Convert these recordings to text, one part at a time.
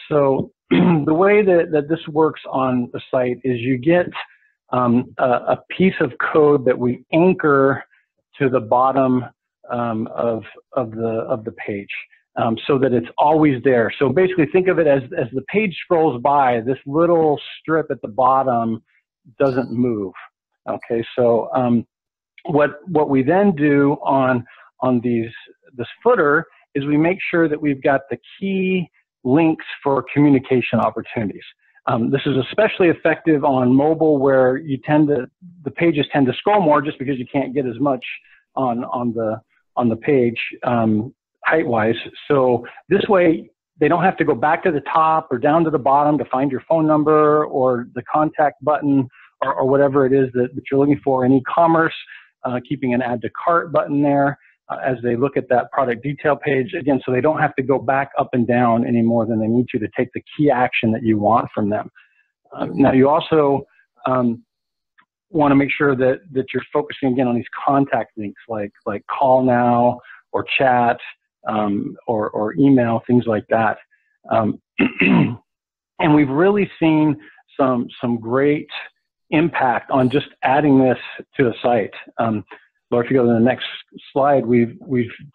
So the way that this works on the site is you get a piece of code that we anchor to the bottom of the page, so that it's always there. So basically, think of it as the page scrolls by, this little strip at the bottom doesn't move. Okay, so what we then do on this footer is we make sure that we've got the key links for communication opportunities. This is especially effective on mobile, where the pages tend to scroll more just because you can't get as much on the page height-wise. So this way, they don't have to go back to the top or down to the bottom to find your phone number or the contact button or whatever it is that you're looking for in e-commerce, keeping an add to cart button there as they look at that product detail page. Again, so they don't have to go back up and down any more than they need to take the key action that you want from them. Now, you also want to make sure that you're focusing again on these contact links like call now or chat or email, things like that. And we've really seen some great impact on just adding this to the site. So if you go to the next slide, we've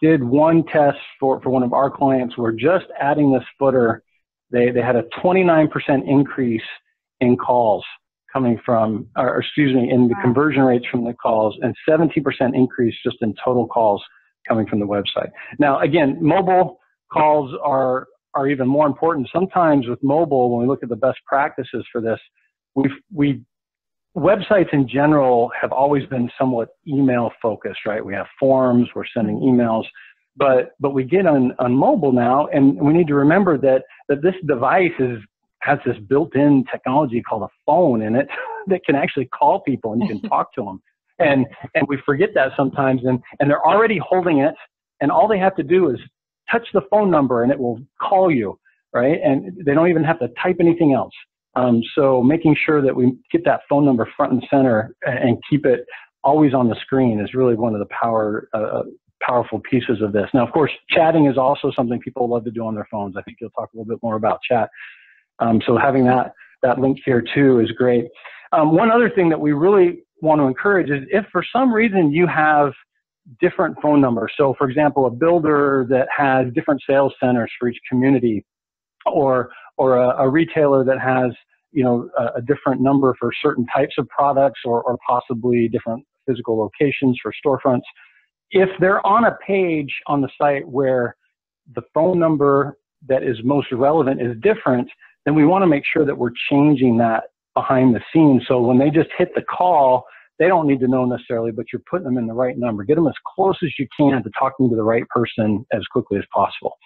did one test for one of our clients where just adding this footer, they had a 29% increase in calls coming from, or excuse me, in the conversion rates from the calls, and 70% increase just in total calls coming from the website. Now, again, mobile calls are even more important. Sometimes with mobile, when we look at the best practices for this, websites in general have always been somewhat email focused, right? We have forms, we're sending emails, but we get on mobile now, and we need to remember that this device has this built-in technology called a phone in it that can actually call people and you can talk to them. And we forget that sometimes, and they're already holding it, and all they have to do is touch the phone number and it will call you, right? And they don't even have to type anything else. So making sure that we get that phone number front and center and keep it always on the screen is really one of the powerful pieces of this. Now, of course, chatting is also something people love to do on their phones. I think you'll talk a little bit more about chat. So having that link here too is great. One other thing that we really want to encourage is if for some reason you have different phone numbers. So for example, a builder that has different sales centers for each community, or a retailer that has, a different number for certain types of products, or possibly different physical locations for storefronts. If they're on a page on the site where the phone number that is most relevant is different, then we want to make sure that we're changing that behind the scenes. So when they just hit the call, they don't need to know necessarily, but you're putting them in the right number. Get them as close as you can to talking to the right person as quickly as possible.